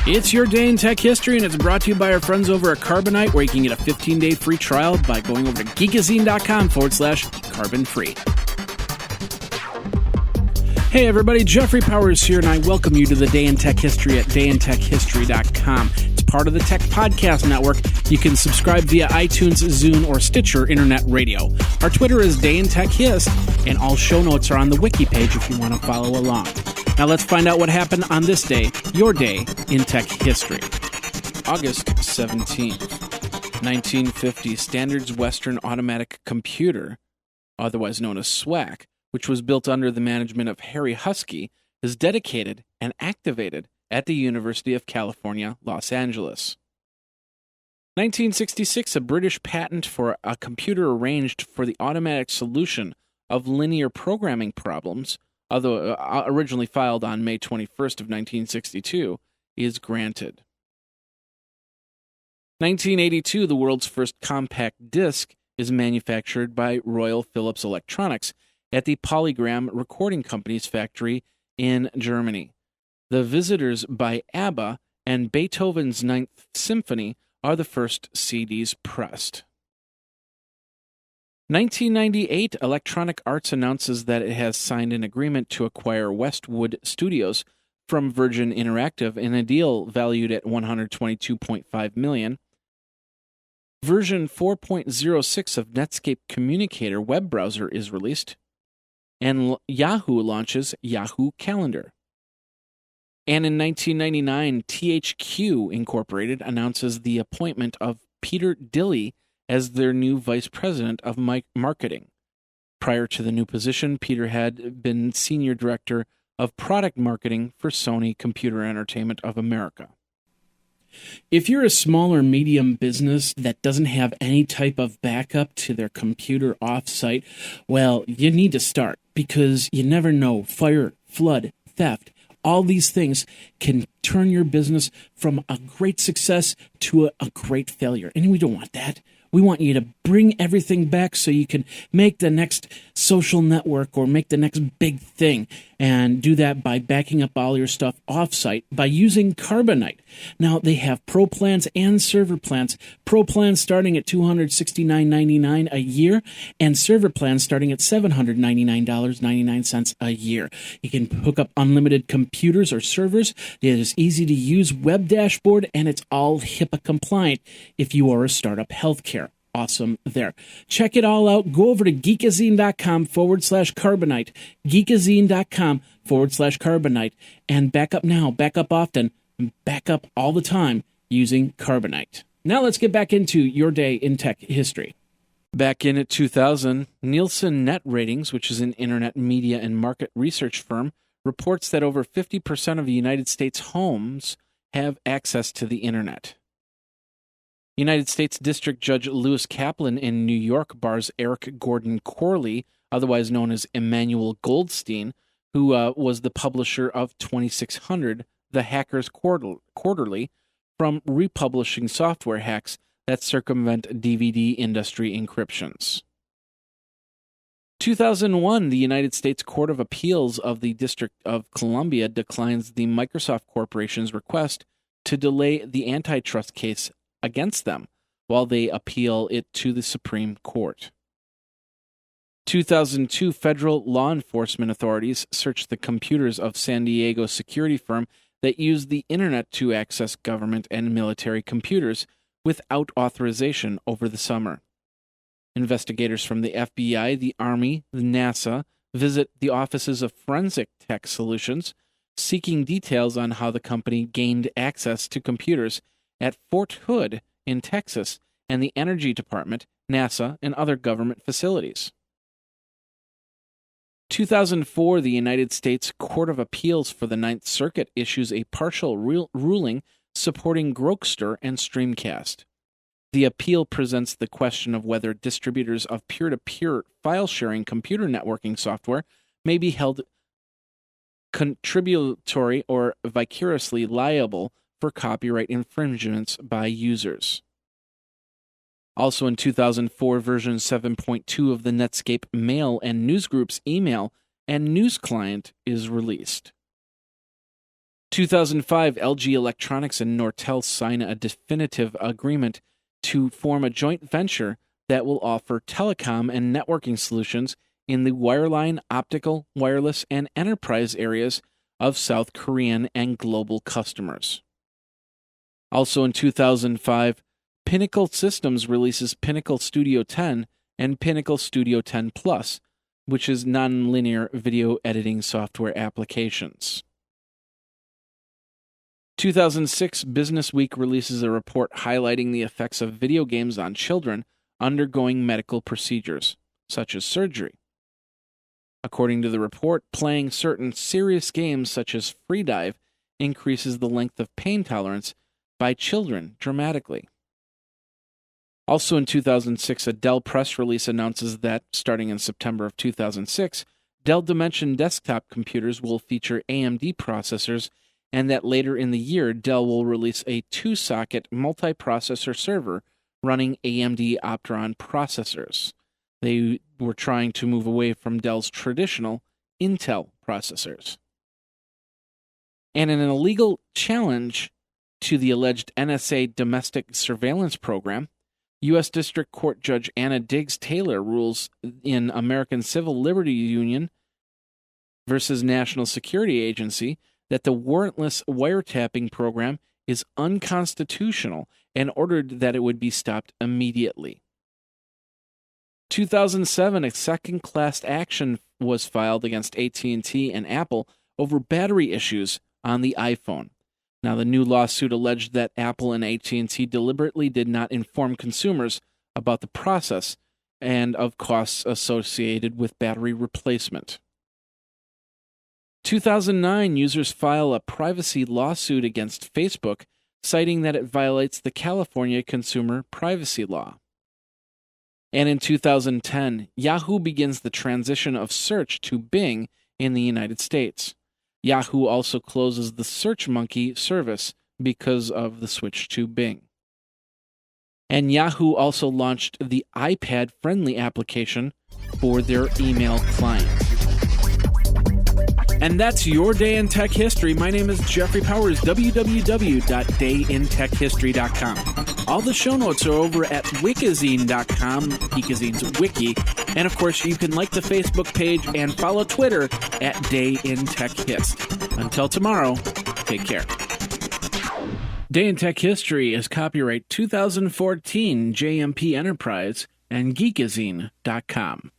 It's your day in tech history, and it's brought to you by our friends over at Carbonite, where you can get a 15-day free trial by going over to geekazine.com/carbon free. Hey everybody, Jeffrey Powers here, and I welcome you to the Day in Tech History at dayintechhistory.com. It's part of the Tech Podcast Network. You can subscribe via iTunes, Zune, or Stitcher Internet Radio. Our Twitter is Day in Tech Hist, and all show notes are on the wiki page if you want to follow along. Now let's find out what happened on this day, your day in tech history. August 17th, 1950, Standards Western Automatic Computer, otherwise known as SWAC, which was built under the management of Harry Huskey, is dedicated and activated at the University of California, Los Angeles. 1966, a British patent for a computer arranged for the automatic solution of linear programming problems, although originally filed on May 21st of 1962, is granted. 1982, the world's first compact disc is manufactured by Royal Philips Electronics at the Polygram Recording Company's factory in Germany. The Visitors by ABBA and Beethoven's Ninth Symphony are the first CDs pressed. 1998, Electronic Arts announces that it has signed an agreement to acquire Westwood Studios from Virgin Interactive in a deal valued at $122.5 million. Version 4.06 of Netscape Communicator web browser is released, and Yahoo launches Yahoo Calendar. And in 1999, THQ Incorporated announces the appointment of Peter Dilley as their new vice president of marketing. Prior to the new position, Peter had been senior director of product marketing for Sony Computer Entertainment of America. If you're a small or medium business that doesn't have any type of backup to their computer off-site, well, you need to start, because you never know. Fire, flood, theft, all these things can turn your business from a great success to a great failure. And we don't want that. We want you to bring everything back so you can make the next social network or make the next big thing, and do that by backing up all your stuff offsite by using Carbonite. Now, they have Pro plans and server plans. Pro plans starting at $269.99 a year, and server plans starting at $799.99 a year. You can hook up unlimited computers or servers. It is easy to use web dashboard, and it's all HIPAA compliant if you are a startup healthcare. Awesome there. Check it all out. Go over to geekazine.com/carbonite, geekazine.com/carbonite, and back up now, back up often, and back up all the time using Carbonite. Now let's get back into your day in tech history. Back in at 2000, Nielsen Net Ratings, which is an internet media and market research firm, reports that over 50% of the United States homes have access to the internet. United States District Judge Lewis Kaplan in New York bars Eric Gordon Corley, otherwise known as Emmanuel Goldstein, who was the publisher of 2600, The Hackers Quarterly, from republishing software hacks that circumvent DVD industry encryptions. 2001, the United States Court of Appeals of the District of Columbia declines the Microsoft Corporation's request to delay the antitrust case against them while they appeal it to the Supreme Court. 2002, federal law enforcement authorities searched the computers of San Diego security firm that used the internet to access government and military computers without authorization over the summer. Investigators from the FBI, the Army, the NASA visit the offices of Forensic Tech Solutions, seeking details on how the company gained access to computers at Fort Hood in Texas and the Energy Department, NASA, and other government facilities. 2004, the United States Court of Appeals for the Ninth Circuit issues a partial ruling supporting Grokster and Streamcast. The appeal presents the question of whether distributors of peer-to-peer file-sharing computer networking software may be held contributory or vicariously liable for copyright infringements by users. Also in 2004, version 7.2 of the Netscape Mail and Newsgroup's email and news client is released. 2005, LG Electronics and Nortel sign a definitive agreement to form a joint venture that will offer telecom and networking solutions in the wireline, optical, wireless, and enterprise areas of South Korean and global customers. Also in 2005, Pinnacle Systems releases Pinnacle Studio 10 and Pinnacle Studio 10 Plus, which is nonlinear video editing software applications. 2006, Business Week releases a report highlighting the effects of video games on children undergoing medical procedures, such as surgery. According to the report, playing certain serious games such as freedive increases the length of pain tolerance by children dramatically. Also in 2006, a Dell press release announces that, starting in September of 2006, Dell Dimension desktop computers will feature AMD processors, and that later in the year, Dell will release a 2-socket multi-processor server running AMD Opteron processors. They were trying to move away from Dell's traditional Intel processors. And in an illegal challenge to the alleged NSA domestic surveillance program, U.S. District Court Judge Anna Diggs Taylor rules in American Civil Liberty Union versus National Security Agency that the warrantless wiretapping program is unconstitutional and ordered that it would be stopped immediately. 2007, a second class action was filed against AT&T and Apple over battery issues on the iPhone. Now, the new lawsuit alleged that Apple and AT&T deliberately did not inform consumers about the process and of costs associated with battery replacement. 2009, users file a privacy lawsuit against Facebook, citing that it violates the California Consumer Privacy Law. And in 2010, Yahoo begins the transition of search to Bing in the United States. Yahoo also closes the SearchMonkey service because of the switch to Bing. And Yahoo also launched the iPad-friendly application for their email client. And that's your day in tech history. My name is Jeffrey Powers, www.dayintechhistory.com. All the show notes are over at wikizine.com, Geekazine's wiki. And of course, you can like the Facebook page and follow Twitter at Day in Tech Hist. Until tomorrow, take care. Day in Tech History is copyright 2014 JMP Enterprise and Geekazine.com.